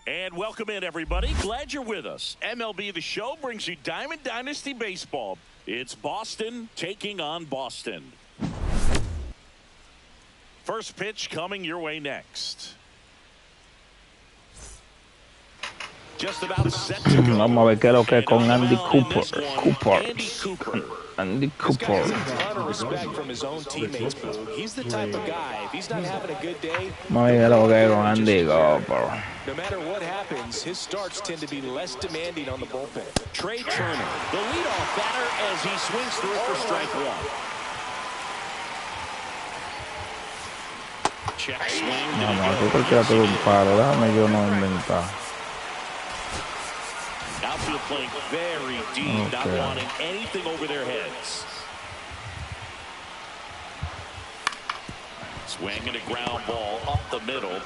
And welcome in, everybody. Glad you're with us. MLB The Show brings you Diamond Dynasty Baseball. It's Boston taking on Boston. First pitch coming your way next. Just about set to go. Vamos a ver qué es lo que es con Andy Cooper. Andy Cooper. Vamos a ver qué es lo que es con Andy Cooper. No matter what happens, his starts tend to be less demanding on the bullpen. Trey Turner, the leadoff batter, as he swings through it for strike one. Check swing. No, aquí cualquiera tuvo un paro. Déjame yo no inventar. Outfield playing very deep, not wanting anything over their heads. Swinging a ground ball up the middle.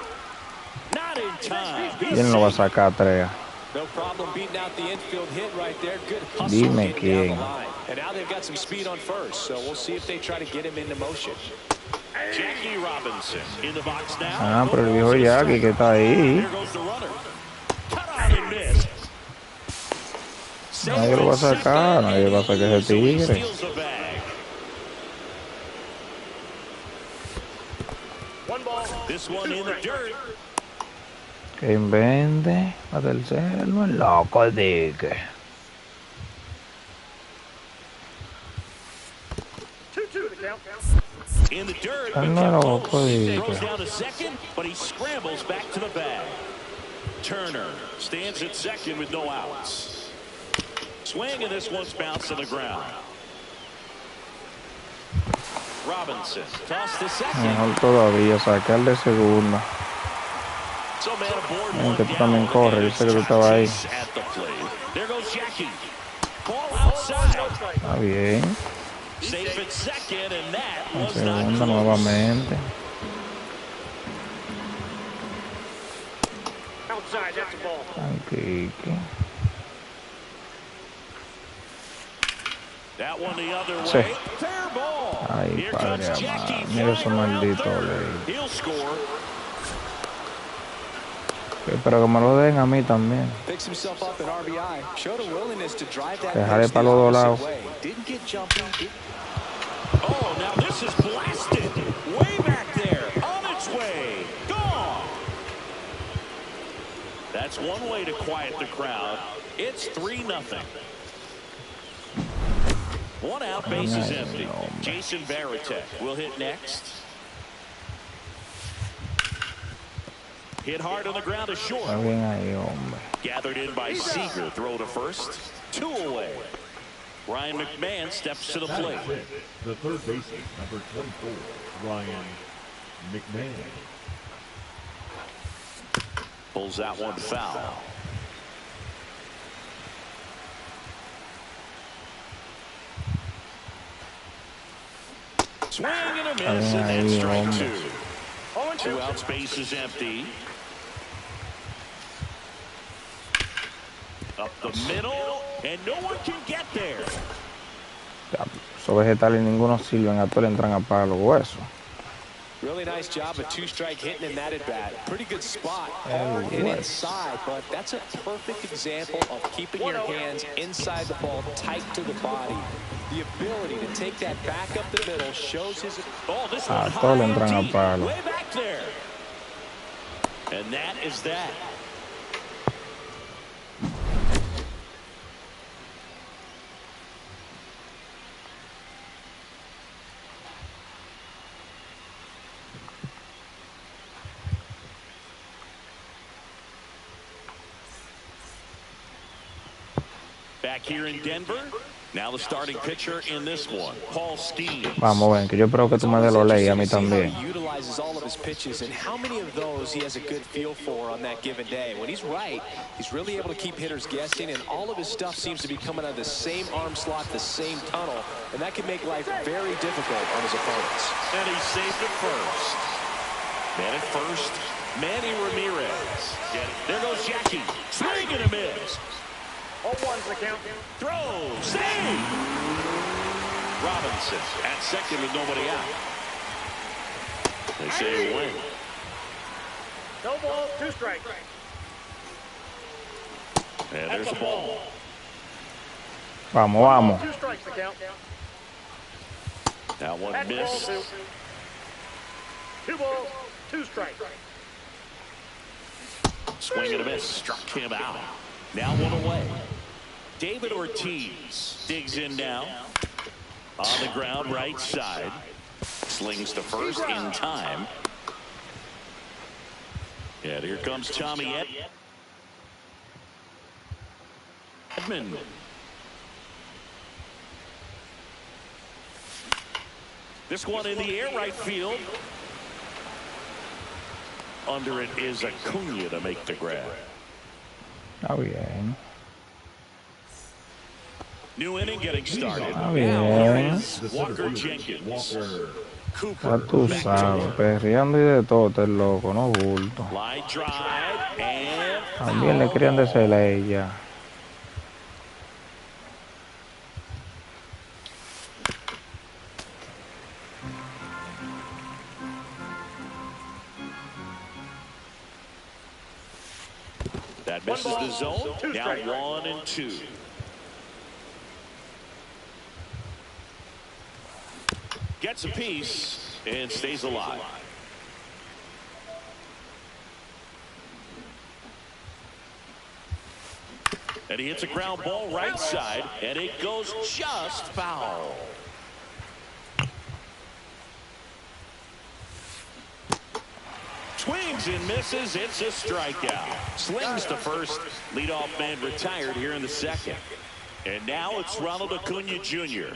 Not in time. ¿Quién lo va a sacar, Trea? No problem beating out the infield hit right there. Good hustle. Dime quién. And now they've got some speed on first, so we'll see if they try to get him into motion. Jackie Robinson in the box now. Ah, pero el viejo Jackie que está ahí. There goes the runner. Cut out and miss. Nadie lo va a sacar, nadie va a sacar ese tigre. This one in the dirt. Que invente la tercera, no es loco el tigre. In the dirt, No loco throws down to second, but he scrambles back to the bag. Turner stands at second with no outs. Swing, and this one's bounced to the ground. Robinson toss to second. Mejor todavía, sacar de segunda. So man aboard que tú también corres, yo sé que tú estabas ahí. There goes Jackie. Ball outside. Está bien. Safe at second, and that was Segunda not nuevamente. Outside, that's a ball. That one the other way. Sí. Fair ball. Ay, Here padre comes amado. Jackie. Mira ese maldito ley. He'll score. Pero que me lo den a mí también. Picks himself up an RBI. Showed a willingness to drive that Dejaré pitch para the los dos opposite lados. way. Didn't get jumpy. Oh, now this is blasted. Way back there. On its way. Gone. That's one way to quiet the crowd. It's 3-0. One out, base is empty. Jason Varitek will hit next. Hit hard on the ground to short. Está bien ahí, hombre. Gathered in by Seager. Throw to first. 2 away. Ryan McMahon steps to the plate. The third baseman, number 24, Ryan McMahon. Pulls that one foul. Swing and a miss, and that's strike 2. 2 outs, base is empty. Up the middle, and no one can get there. Esos vegetales ninguno sirven, a todos le entran a palo hueso. Really nice job of 2-strike hitting in that at bat. Pretty good spot, hard and inside, but that's a perfect example of keeping your hands inside the ball, tight to the body. The ability to take that back up the middle shows his. Oh, this one todos le entran a deep, palo. way back there. And that is that. Back here in Denver. Now the starting pitcher in this one, Paul Skeens. Vamos, ven, que yo espero que tú me des los leyes a mí también. He utilizes all of his pitches, and how many of those he has a good feel for on that given day. When he's right, he's really able to keep hitters guessing, and all of his stuff seems to be coming out of the same arm slot, the same tunnel, and that can make life very difficult on his opponents. And he's saved at first. Man at first, Manny Ramirez. There goes Jackie. Swing and a miss. 0-1's the count. Throw, save. Robinson at second with nobody out. They say win. No ball, 2 strikes. And there's a ball. Vamos, vamos. 2 strikes to count. That one That's ball missed. 2. 2 balls, 2 strikes. Swing and a miss. Struck him out. Now 1 away. David Ortiz digs in now. On the ground, right side. Slings to first in time. And here comes Tommy Edman. This one in the air, right field. Under it is Acuna to make the grab. Está bien. New inning getting started. Está Here bien. is Walker Jenkins. Ya Cooper tú back to sabes, work. perreando y de todo, este loco, no bulto. Line drive and También le querían decirle a ella. that misses the zone. Now 1 and 2. Gets a piece and stays alive. And he hits a ground ball right side, and it goes just foul. Swings and misses. It's a strikeout. Slings to first. Leadoff man retired here in the second. And now it's Ronald Acuna Jr.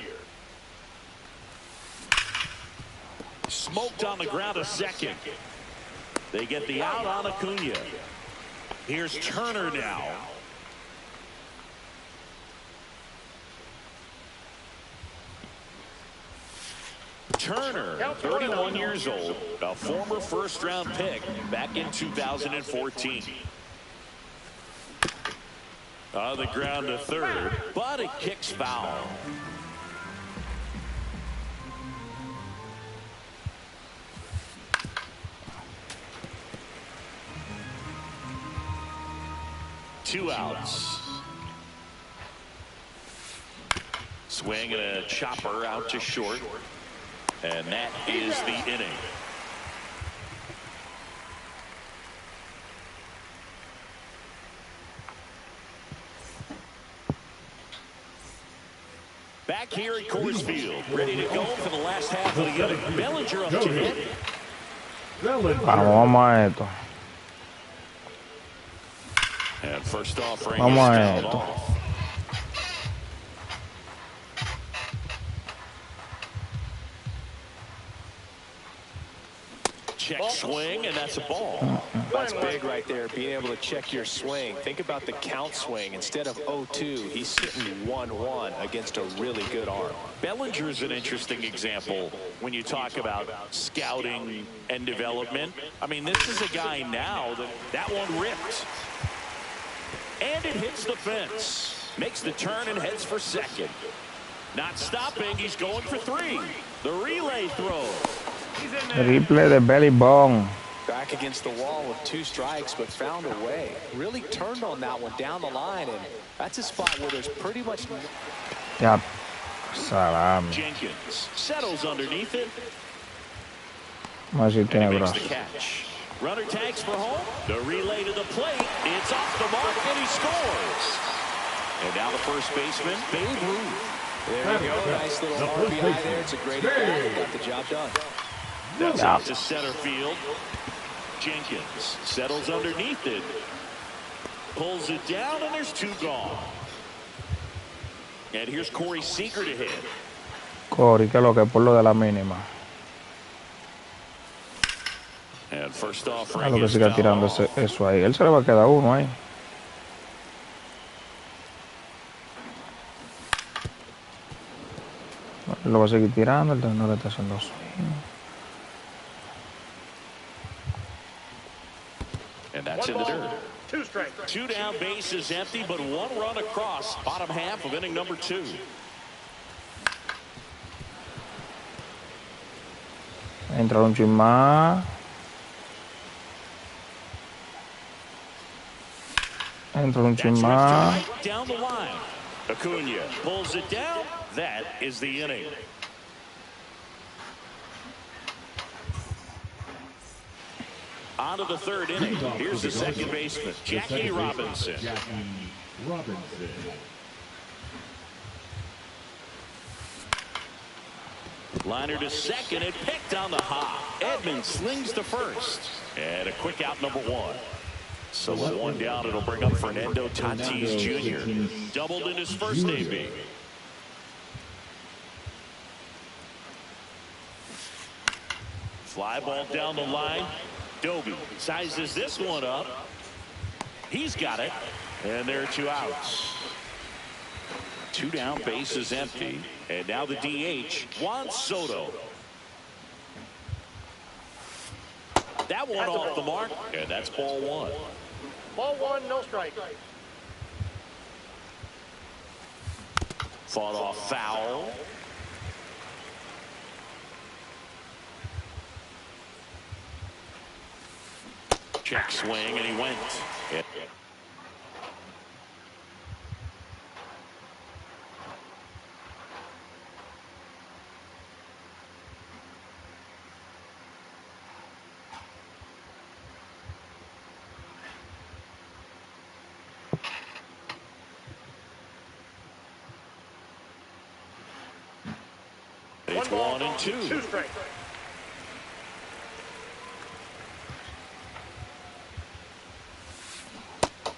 Smoked on the ground a second. They get the out on Acuna. Here's Turner now. Turner, 31 years old, a former first-round pick back in 2014. On the ground to third, but it kicks foul. Two outs. Swing and a chopper out to short. And that is the inning. Back here at Coors Field, ready to go for the last half of the inning. Bellinger up to hit. Vamos a esto. And first offering Vamos is a fouled esto. off. Check swing, and that's a ball. That's big right there, being able to check your swing. Think about the count swing. Instead of 0-2, he's sitting 1-1 against a really good arm. Bellinger is an interesting example when you talk about scouting and development. I mean, this is a guy now that one ripped. And it hits the fence. Makes the turn and heads for second. Not stopping, he's going for 3. The relay throw. Triple de belly bone. Back against the wall with 2 strikes, but found a way. Really turned on that one down the line, and that's a spot where there's pretty much... Ya, salame. Jenkins settles underneath it. Más si And tiene he makes the brazo. catch. Runner tags for home. The relay to the plate. It's off the mark, and he scores. And now the first baseman, Babe Ruth. There you go, nice little RBI there. It's a great at-bat. Got the job done. That's out to center field. Jenkins settles underneath it. Pulls it down, and there's 2 gone. And here's Corey Seager to hit. Cory, que lo que por lo de la mínima. And first off, A lo que siga tirando eso ahí. Él se le va a quedar uno ahí. Lo va a seguir tirando, el no le está haciendo swing. And that's in the dirt. 2 strikes. 2 down, bases empty, but 1 run across. Bottom half of inning number 2. Entra un chin más. Entra un chin That's más. right down the line. Acuna pulls it down. That is the inning. On to the third inning. Here's the second baseman, Jackie Robinson. Jackie Robinson. Liner to second and picked on the hop. Edmonds slings to first. And a quick out, number one. So with one down, it'll bring up Fernando Tatis Jr. Doubled in his first AB. Fly ball down the line. Doby sizes this one up. He's got it. And there are two outs. Two down, base is empty. And now the DH, Juan Soto. That one off the mark. And that's ball one. Ball one, no strike. Fought off foul. Check swing, and he went. It's 1-2. Two strike.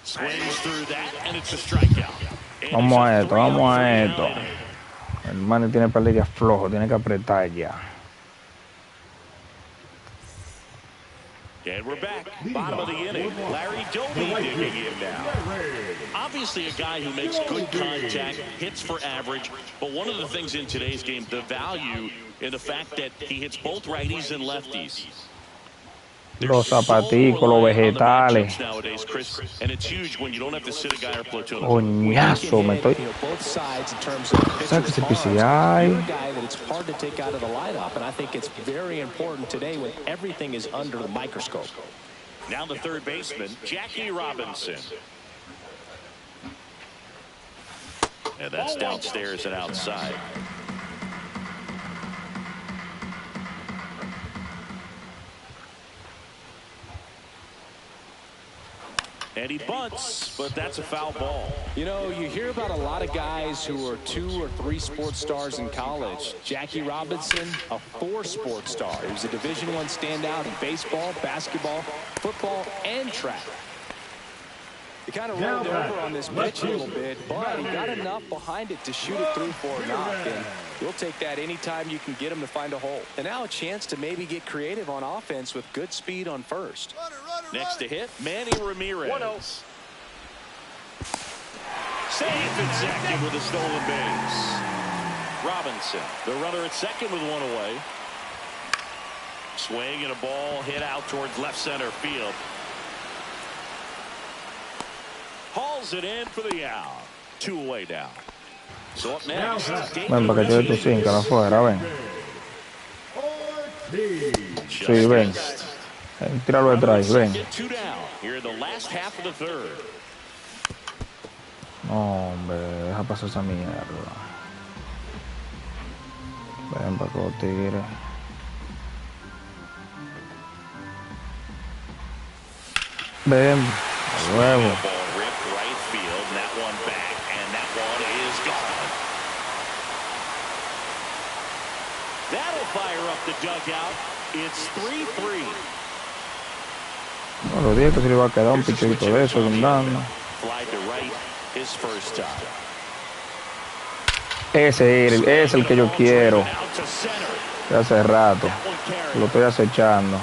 Swings through that, and it's a strikeout. Vamos a esto, vamos a esto. El man tiene pelilla flojo, tiene que apretar ya. And we're back. Bottom of the inning. Larry Doby digging in now. Obviously a guy who makes good contact, hits for average, but one of the things in today's game, the value in the fact that he hits both righties and lefties. Los zapaticos, los vegetales. Nowadays, Chris, and it's huge when you don't have to sit a guy or platoon. Coñazo, me estoy. Both sides in terms of ¿Sabes qué pitcher's PCI? arm. You're a guy that it's hard to take out of the lineup, and I think it's very important today when everything is under the microscope. Now the third baseman, Jackie Robinson. And that's downstairs and outside. And he bunts, but that's a foul ball. You know, you hear about a lot of guys who are 2 or 3 sports stars in college. Jackie Robinson, a 4-sport star. He was a Division I standout in baseball, basketball, football, and track. He kind of rolled over on this pitch a little bit, but he got enough behind it to shoot it through for a knock. And you'll take that anytime you can get him to find a hole. And now a chance to maybe get creative on offense with good speed on first. Next to hit, Manny Ramirez. 1-0. Safe at second with a stolen base. Robinson, the runner at second with one away. Swing and a ball hit out towards left center field. Hauls it in for the out. 2 away now. So up next. Ven, para que te dé tu 5 afuera, ven. Sí, ven. Tíralo detrás, ven. 2 down here in the last half of the third. No, hombre, deja pasar esa mierda. Ven para que lo tire. Ven, a huevo. That'll fire up the dugout. It's 3-3. No, lo dije que se le iba a quedar un pichito de eso, andando. Fly to right his first time. Ese es el que yo quiero. De hace rato. Lo estoy acechando.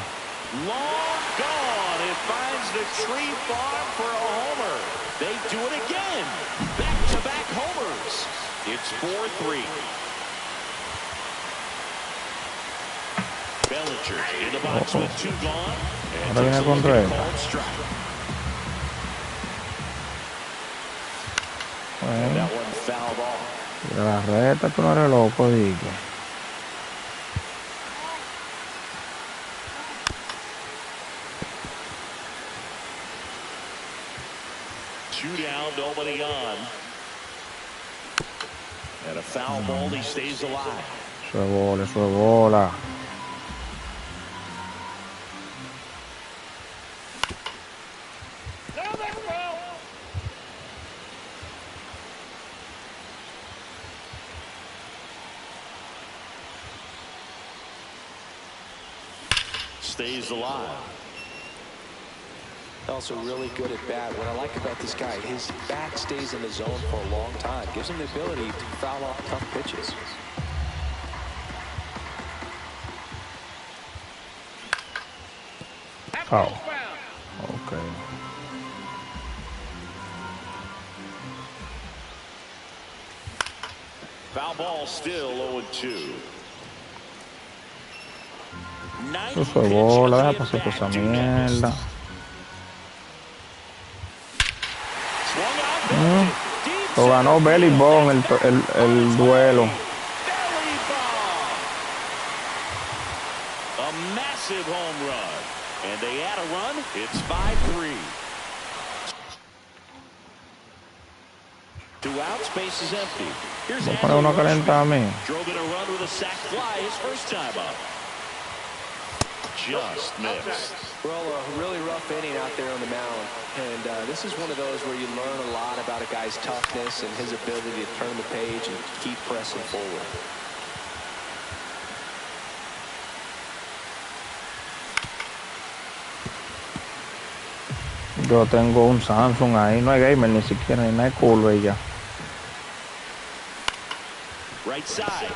Long gone. It finds the tree farm for a homer. They do it again. Back-to-back homers. It's 4-3. Bellinger in the box with 2 gone. Ahora viene con recta. Bueno, That one fouled off. tira la recta, tú no eres loco, dique. nobody on. And a foul ball, he stays alive. Eso es bola, eso es bola. Stays alive. Also really good at bat. What I like about this guy, his bat stays in the zone for a long time. Gives him the ability to foul off tough pitches. Foul. Okay. Foul ball still 0-2. Eso es bola, deja pasar por esa mierda. Lo ganó Belly Bond el duelo. A massive home run. And they add a run. It's 5-3. 2 outs, base is empty. Here's Voy a poner uno a calentar a mí. drove in a run with a sac fly his first time up. Just missed. Well, a really rough inning out there on the mound. And this is one of those where you learn a lot about a guy's toughness and his ability to turn the page and keep pressing forward. Yo tengo un Samsung ahí, no hay gamer ni siquiera, ni no hay curva ya. Right side,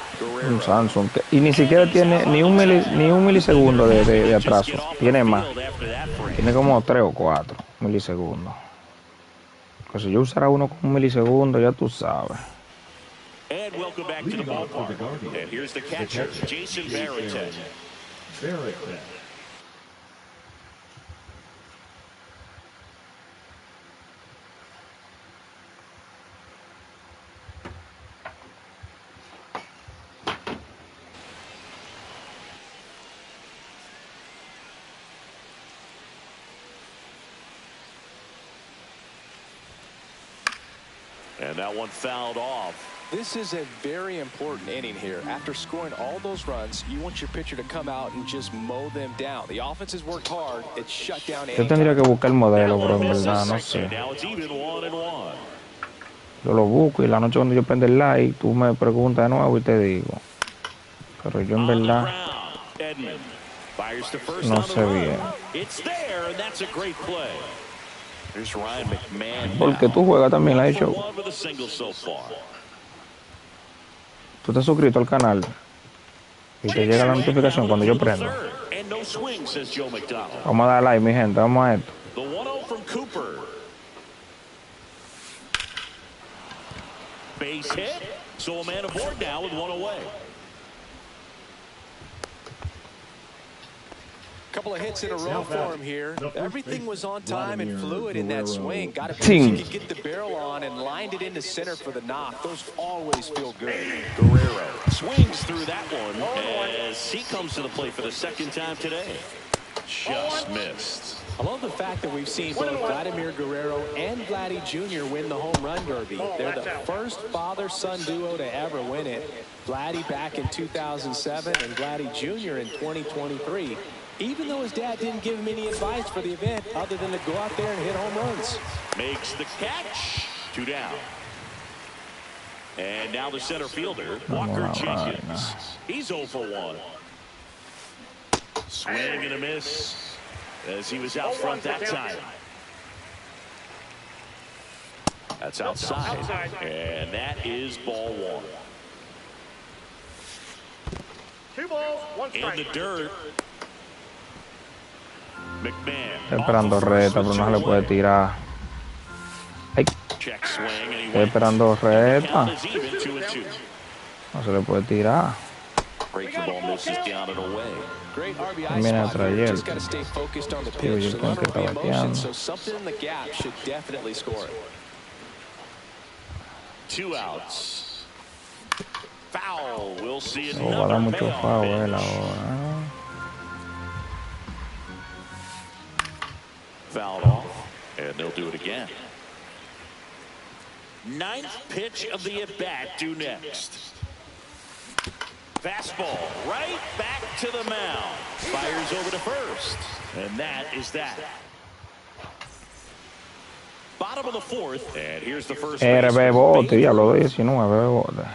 Un Samsung y ni siquiera tiene ni un milisegundo de atraso. Tiene más. Tiene como 3 o 4 milisegundos. Pues si yo usara uno con un milisegundo, ya tú sabes. And welcome back to the ballpark. And here's the catcher, Jason Barrett. And that one fouled off. This is a very important inning here. After scoring all those runs, you want your pitcher to come out and just mow them down. The offense has worked hard. It's shut down. Yo tendría que buscar el modelo, pero en verdad no sé. Yo lo busco y la noche cuando yo prendo el live, tú me preguntas de nuevo y te digo. Pero yo en verdad no sé bien. Porque tú juegas también la show. Tú estás suscrito al canal y te llega la notificación cuando yo prendo. Vamos a dar like, mi gente, vamos a esto. Base hit, so a man aboard now with 1 away. Couple of hits in a row for him here. Everything was on time and fluid in that swing. Got it. He could get the barrel on and lined it into center for the knock. Those always feel good. Guerrero swings through that one as he comes to the plate for the second time today. Just missed. I love the fact that we've seen both Vladimir Guerrero and Vladdy Jr. win the home run derby. They're the first father-son duo to ever win it. Vladdy back in 2007 and Vladdy Jr. in 2023. Even though his dad didn't give him any advice for the event other than to go out there and hit home runs. Makes the catch. 2 down. And now the center fielder, Walker Jenkins. He's 0 for 1. Swing and a miss as he was out front that time. That's outside. And that is ball 1. 2 balls, 1 strike. In the dirt. McMahon. Está esperando reta, pero no se le puede tirar. Ay. Está esperando reta. No se le puede tirar. Viene a traer. Tío, yo creo que está bateando. 2 outs. Foul. We'll see it. Va a dar mucho foul ahora. Fouled off, and they'll do it again. Ninth pitch of the at-bat due next. Fastball right back to the mound. Fires over to first. And that is that. Bottom of the fourth. And here's the first. Rebote, diablo, 19, rebote.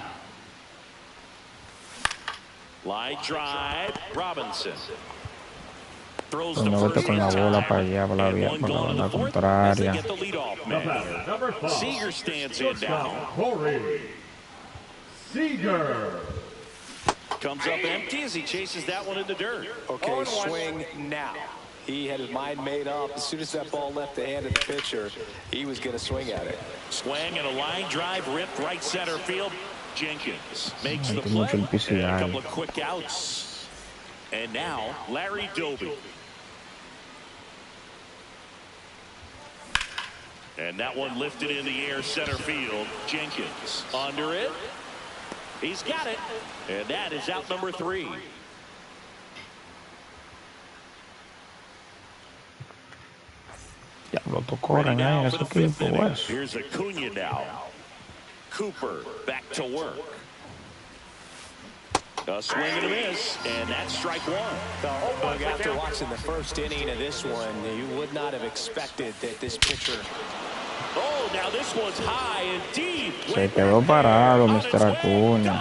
Line drive. Robinson. Throws Coño, the vete first con la bola para allá, por la vía, por la banda contraria. Seager stands in now. Corey Seager. Comes up empty as he chases that one in the dirt. Okay, swing now. He had his mind made up. As soon as that ball left the hand of the pitcher, he was going to swing at it. Swing and a line drive ripped right center field. Jenkins makes the Mucho play. el PCI. And a couple of quick outs. And now Larry Doby. And that one lifted in the air center field. Jenkins under it. He's got it. And that is out number 3. Diablo, corren ahí en ese equipo, pues. Here's Acuna now. Cooper back to work. A swing and a miss, and that's strike one. Doug, after watching the first inning of this one, you would not have expected that this pitcher. Oh, now this one's high and deep. Se quedó parado, Mr. Acuna.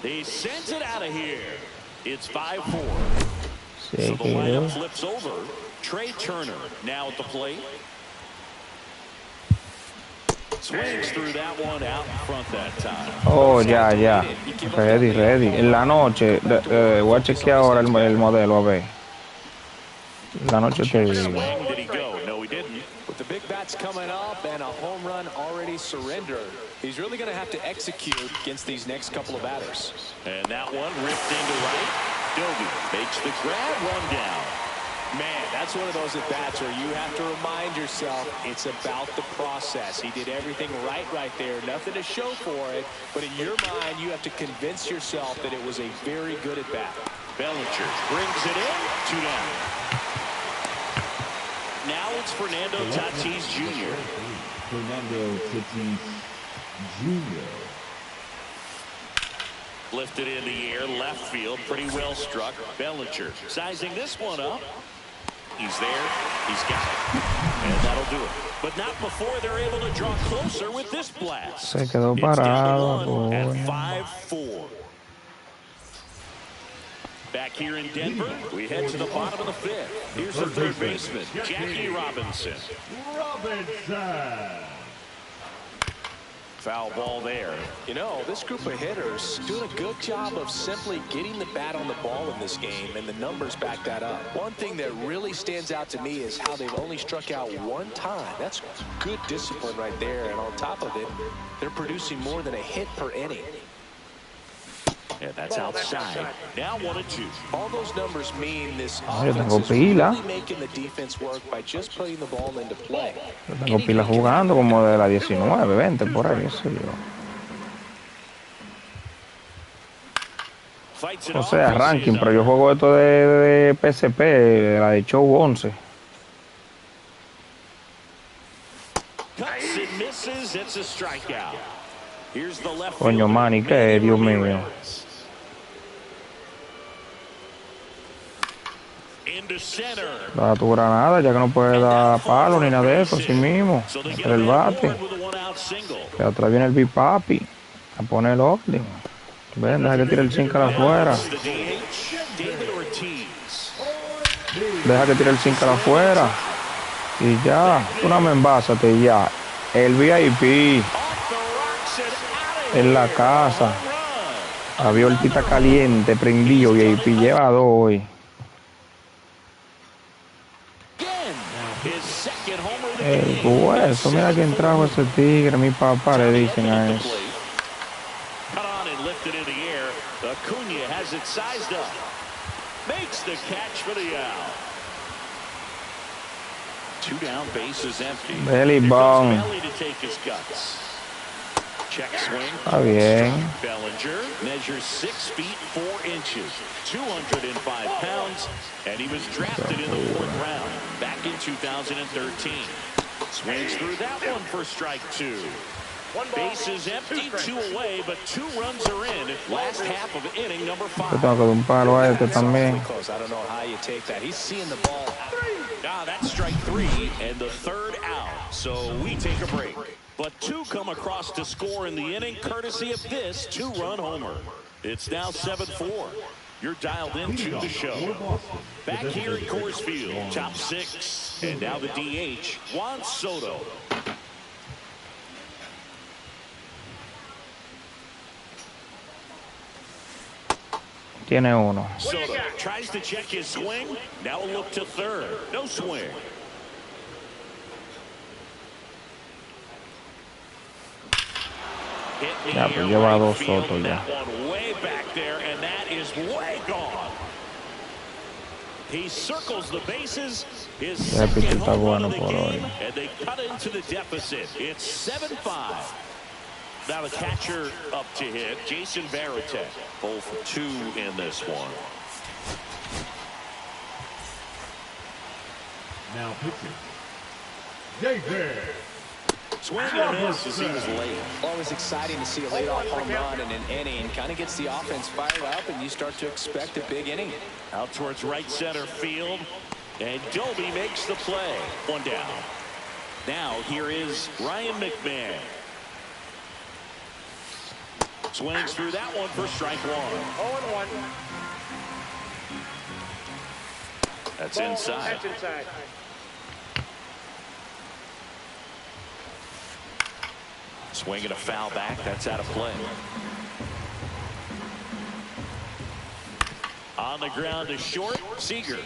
They sent it out of here. It's 5-4. Se So the lineup quedó. flips over. Trey Turner now at the plate. Swings through that one out in front that time. Oh, ya. Ready. En la noche, voy a chequear ahora el modelo, a ver. En la noche te digo. Swing, did he go? No, he didn't. With the big bats coming up and a home run already surrendered, he's really going to have to execute against these next couple of batters. And that one ripped into right. Doby makes the grab, one down. Man, that's one of those at-bats where you have to remind yourself it's about the process. He did everything right there. Nothing to show for it. But in your mind, you have to convince yourself that it was a very good at-bat. Bellinger brings it in. 2 down. Now it's Fernando Tatis Jr. Fernando Tatis Jr. Lifted in the air, left field, pretty well struck. Bellinger sizing this one up. He's there. He's got it. And that'll do it. But not before they're able to draw closer with this blast. Se quedó It's down parado, to 1 at boy. 5-4. Back here in Denver, we head to the bottom of the 5th. Here's the third baseman, Jackie Robinson. Foul ball there. You know, this group of hitters doing a good job of simply getting the bat on the ball in this game, and the numbers back that up. One thing that really stands out to me is how they've only struck out 1 time. That's good discipline right there, and on top of it, they're producing more than a hit per inning. And that's outside. Now 1-2. All those numbers mean this yo tengo offense is pila. really making the defense work by just putting the ball into play. Yo tengo pila jugando como de la 19, 20, por ahí, qué sé yo. Fights it O off. sea, ranking, pero yo juego esto de PSP, de la de Show 11. Cuts and misses. It's a strikeout. Here's the left Coño, fielder, Manny, ¿qué es? Dios mío. Ramirez. Into center. Da tu granada, ya que no puede dar palo ni nada de eso, así mismo. So they get Hacer el a man bate. forward with a 1-out single. Que atrás viene el Big Papi a poner el orden. Ven, deja que tire el 5 afuera. The DH, David Ortiz. Deja que tire el 5 afuera. Y ya, tú no me envásate y ya. El VIP Off the rocks and out of en la here. casa. Home run. Había hortita caliente, prendido, VIP lleva 2 hoy. Again, his second homer of the El game. hueso, mira quién trajo ese tigre, mi papá le dicen a eso. Cut on and lifted in the air. Acuna has it sized up. Makes the catch for the out. 2 down, bases empty. Belly Here bong. comes Belly to take his guts. Check swing. Está bien. Bellinger measures 6 feet 4 inches, 205 pounds, and he was drafted in the 4th round back in 2013. Swings through that one for strike 2. Bases empty, 2 away, but 2 runs are in. Last half of inning number 5. Tengo que dar un palo a este también. I don't know how you take that. He's seeing the ball. That's strike 3 and the 3rd out. So we take a break. But 2 come across to score in the inning, courtesy of this 2-run homer. It's now 7-4. You're dialed into the show. Back here at Coors Field, top 6. And now the DH, Juan Soto. Tiene uno. Soto tries to check his swing. Now a look to third. No swing. Ya, pues lleva 2 Soto ya. Way back there, and that is way gone. He circles the bases. His second home run of the game, and they cut into the deficit. It's 7-5. Now the catcher up to hit, Jason Varitek. 0 for 2 in this one. Now pitching. David. Swing and a miss as he was late. Always exciting to see a leadoff home run in an inning. Kind of gets the offense fired up, and you start to expect a big inning. Out towards right center field, and Doby makes the play. 1 down. Now here is Ryan McMahon. Swings through that one for strike 1. 0-1. That's inside. That's inside. Swinging a foul back. That's out of play. On the ground to short. Seager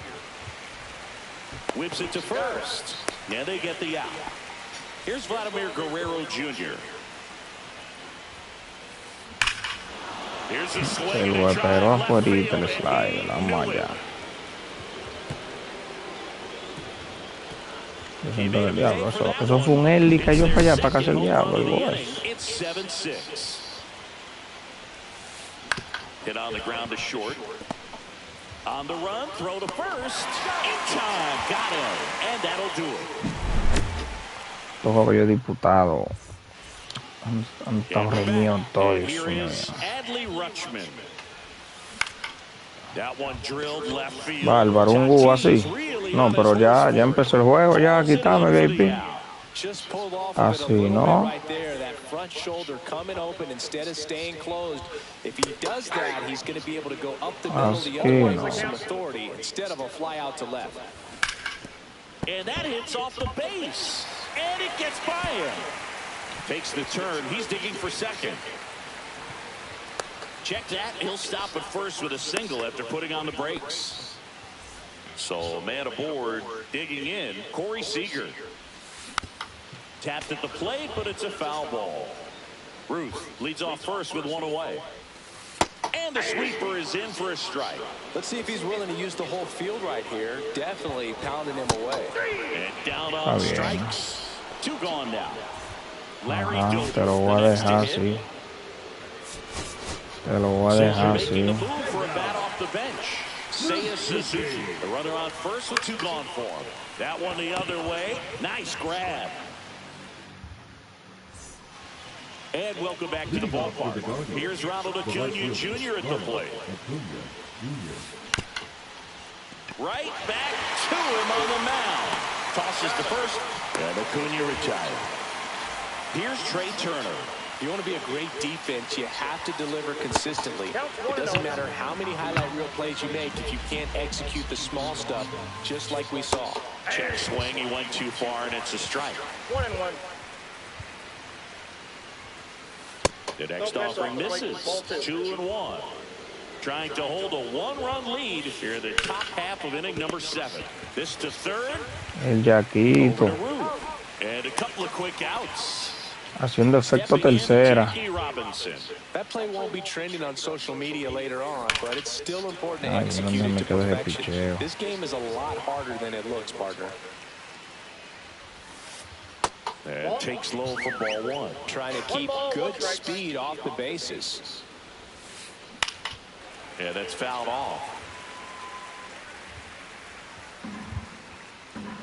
whips it to first. Yeah, they get the out. Here's Vladimir Guerrero Jr. Here's a swing. El guapero afuera, el slide, vamos allá. Yo siento que el diablo, eso fue un early que cayó para allá para casa el diablo. It's 7-6. Hit on the ground to short. On the run, throw to first. In time, got him, and that'll do it. Los juegos yo diputado han estado reñidos todos. Bárbaro, un gu así. No, pero ya empezó el juego, ya quítame, VIP. Así, ¿no? Front shoulder coming open instead of staying closed. If he does that, he's going to be able to go up the middle the other way with some authority instead of a fly out to left. And that hits off the base, and it gets by him. Takes the turn. He's digging for second. Check that. He'll stop at first with a single after putting on the brakes. So man aboard, digging in, Corey Seager. Tapped at the plate, but it's a foul ball. Ruth leads off first with 1 away. And the sweeper is in for a strike. Let's see if he's willing to use the whole field right here. Definitely pounding him away. And down on strikes. 2 gone now. Larry Te lo voy a dejar así. Te lo voy a dejar así. For a bat off the bench. Seiya Suzuki, the runner on first with 2 gone for him. That one the other way. Nice grab. And welcome back to the ballpark. Here's Ronald Acuna Jr. at the plate. Right back to him on the mound. Tosses to first, and Acuna retired. Here's Trey Turner. You want to be a great defense, you have to deliver consistently. It doesn't matter how many highlight reel plays you make if you can't execute the small stuff, just like we saw. Check swing, he went too far, and it's a strike. 1-1. The next offering misses. 2-1. Trying to hold a 1-run lead here in the top half of inning number 7. This to third. El Yaquito. And a couple of quick outs. Haciendo efecto tercera. That play won't be trending on social media later on, but it's still important to Ay, execute no it me to quedo de perfection. picheo. This game is a lot harder than it looks, partner. And takes low for ball 1. Trying to keep good speed off the bases. Yeah, that's fouled off.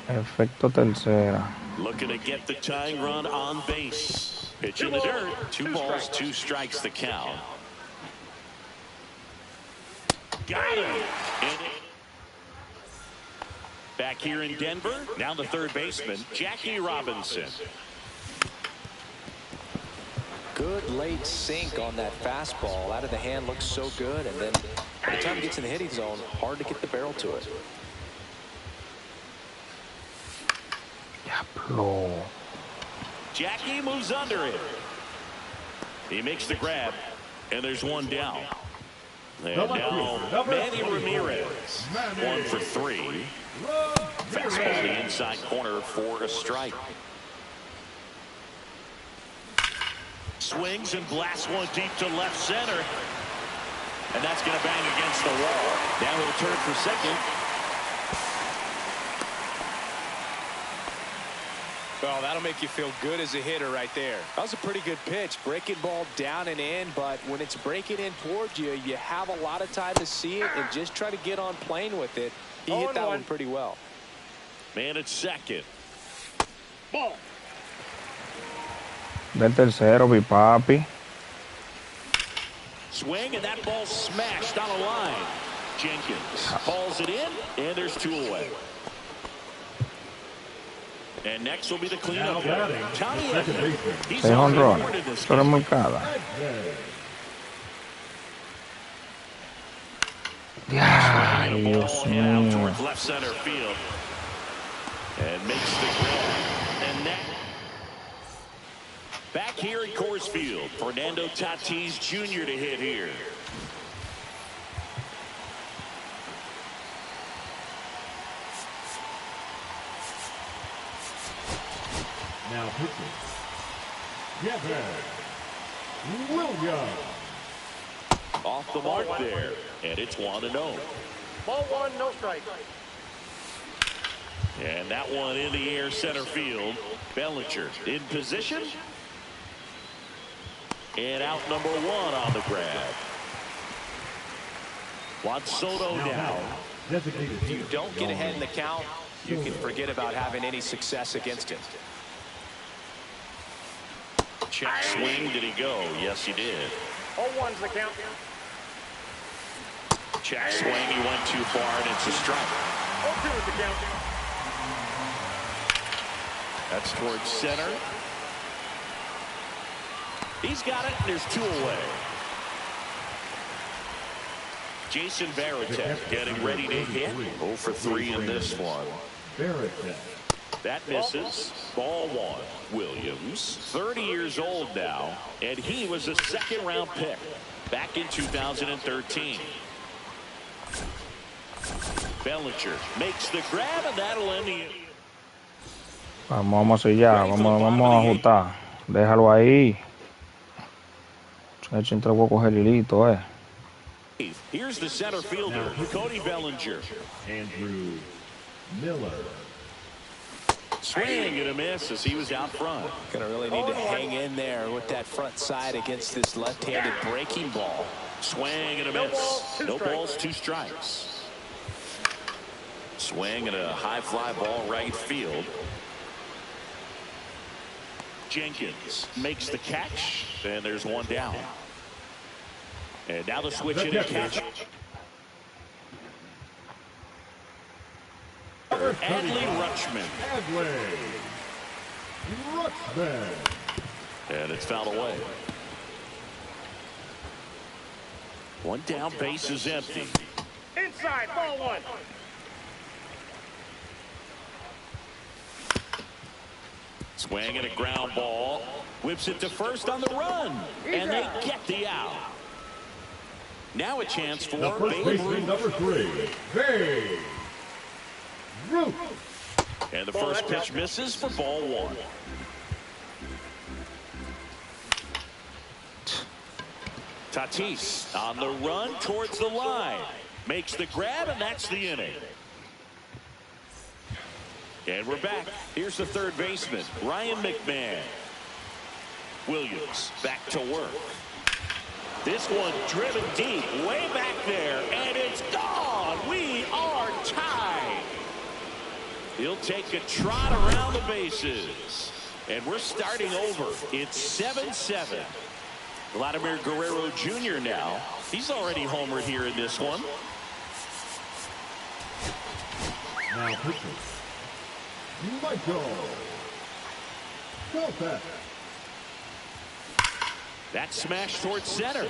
Efecto tercera. Looking to get the tying run on base. Pitch in the dirt. 2 balls, 2 strikes the count. Got him. Back here in Denver, now the third baseman, Jackie Robinson. Good late sink on that fastball. Out of the hand, looks so good. And then by the time it gets in the hitting zone, hard to get the barrel to it. Jackie moves under it. He makes the grab, and there's 1 down. And now Manny Ramirez, 1 for 3. Fastball to the inside corner for a strike. Swings and blasts one deep to left center. And that's going to bang against the wall. Now he'll turn for second. Well, that'll make you feel good as a hitter right there. That was a pretty good pitch. Breaking ball down and in, but when it's breaking in towards you, you have a lot of time to see it and just try to get on plane with it. He hit that one pretty well. Man at second. Ball. Del tercero, mi papi. Swing, and that ball smashed on a line. Jenkins hauls it in, and there's 2 away. And next will be the cleanup hitter, Tommy Edman. He's already in this game. Dios mío. Towards left center field. And makes the grab. And that. Back here at Coors Field, Fernando Tatis Jr. to hit here. Now pitching. Kevin Williams. Off the mark there. And it's 1-0. Ball 1, no strike. And that one in the air center field. Bellinger in position. And out number 1 on the grab. Juan Soto down. If you don't get ahead in the count, you can forget about having any success against him. Check swing. Did he go? Yes, he did. 0-1's the count. Check swing. He went too far, and it's a strike. 0-2's the count. That's towards center. He's got it, and there's 2 away. Jason Varitek getting ready to hit. 0 for 3 in this one. That misses. Ball 1. Williams, 30 years old now, and he was a second-round pick back in 2013. Bellinger makes the grab, and that'll end the... Vamos a sellar, vamos a ajustar. Déjalo ahí. Entre voy a coger el hilito, Here's the center fielder, Cody Bellinger. Andrew Miller. Swing and a miss as he was out front. Gonna really need to hang in there with that front side against this left-handed breaking ball. Swing and a miss. No balls, 2 strikes. Swing and a high fly ball right field. Jenkins makes the catch, and there's 1 down. And now the switch in and catch. Adley Rutschman. And it's fouled away. 1 down, base is empty. Inside, ball 1. Swing and a ground ball. Whips it to first on the run. And they get the out. Now a chance for Babe Ruth. Number 3, Babe Ruth. And the first pitch misses for ball 1. Tatis on the run towards the line. Makes the grab, and that's the inning. And we're back. Here's the third baseman, Ryan McMahon. Williams back to work. This one driven deep, way back there, and it's gone. We are tied. He'll take a trot around the bases. And we're starting over. It's 7-7. Vladimir Guerrero Jr. now. He's already homered here in this one. Now pitching. Michael. That smash towards center.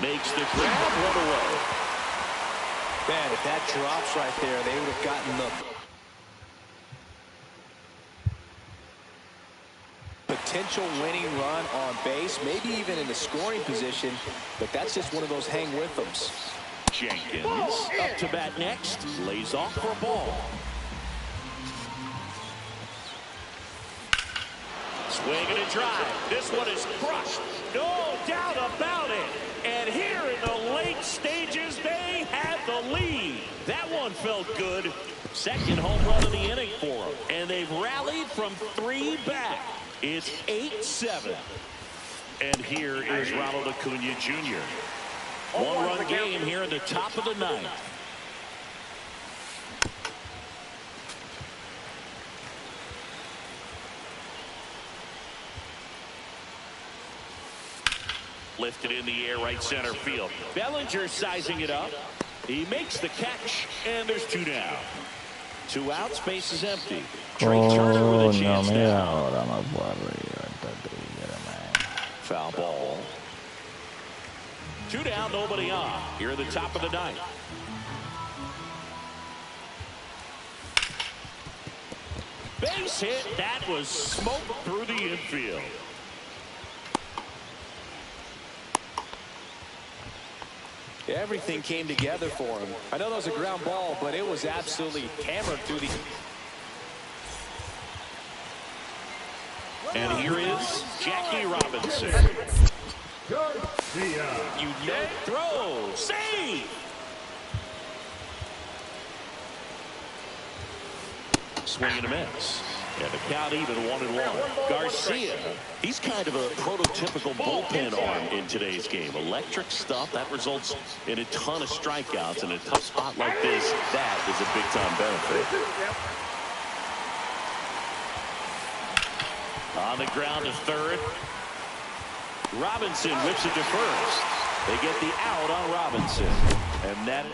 Makes the grab, one away. Man, if that drops right there, they would have gotten the potential winning run on base, maybe even in the scoring position, but that's just one of those hang with thems. Jenkins up to bat next, lays off for a ball. Swing and a drive. This one is crushed. No doubt about it. And here in the late stages, they have the lead. That one felt good. Second home run of the inning for them. And they've rallied from 3 back. It's 8-7. And here is Ronald Acuna Jr. One-run game here in the top of the 9th. Lifted in the air, right center field. Bellinger sizing it up. He makes the catch, and there's 2 down. 2 outs, base is empty. Trey Turner with a chance now. Foul ball. 2 down, nobody on. Here at the top of the 9th. Base hit. That was smoke through the infield. Everything came together for him. I know that was a ground ball, but it was absolutely hammered through the... And here is Jackie Robinson. You know, throw, save. Swing and a miss. And the count even 1-1. Garcia, he's kind of a prototypical bullpen arm in today's game. Electric stuff that results in a ton of strikeouts. In a tough spot like this, that is a big-time benefit. On the ground to third. Robinson whips it to first. They get the out on Robinson. And that...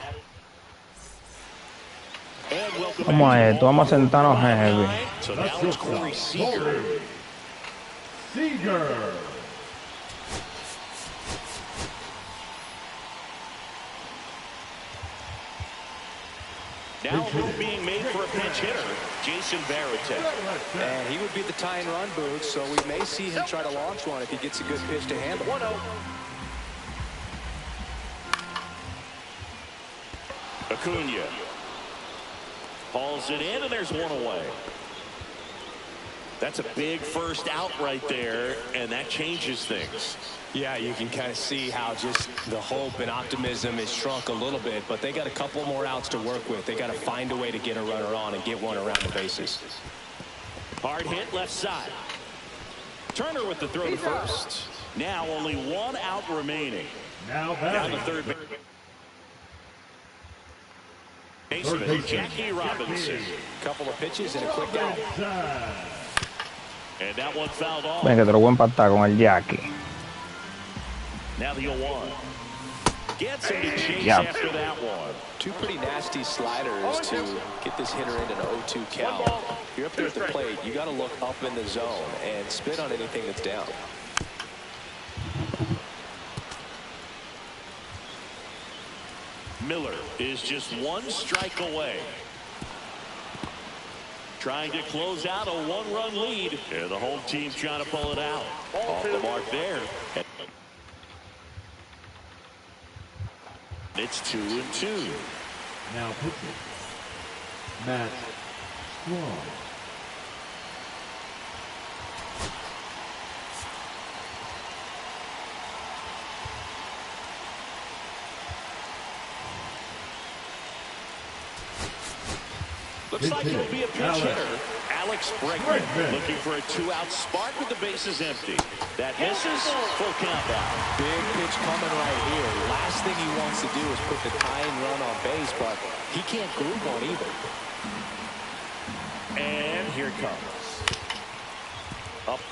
Vamos a esto, vamos a sentarnos heavy. So now it's Corey Seager. Now a move being made for a pinch hitter, Jason Varitek. And he would be the tying run booth, so we may see him try to launch one if he gets a good pitch to handle. 1-0. Acuna hauls it in, and there's 1 away. That's a big first out right there, and that changes things. Yeah, you can kind of see how just the hope and optimism is shrunk a little bit, but they got a couple more outs to work with. They got to find a way to get a runner on and get one around the bases. Hard hit left side. Turner with the throw to first. Now only 1 out remaining. Now the third baseman, Jackie Robinson. Couple of pitches and a quick out. And that one fouled off. Ven que te lo voy a empatar con el Jackie. Now the 0-1. Gets him to chase after that one. 2 pretty nasty sliders to get this hitter into an 0-2 count. You're up there at the plate. You got to look up in the zone and spit on anything that's down. Miller is just 1 strike away. Trying to close out a 1-run lead. And the home team trying to pull it out. Off the mark there. It's 2-2. Now pitching. Matt Strong. Looks like it'll be a pinch hitter. Alex Bregman looking for a 2-out spot with the bases empty. That misses. Full count out. Big pitch coming right here. Last thing he wants to do is put the tying run on base, but he can't groove one either. And here it comes.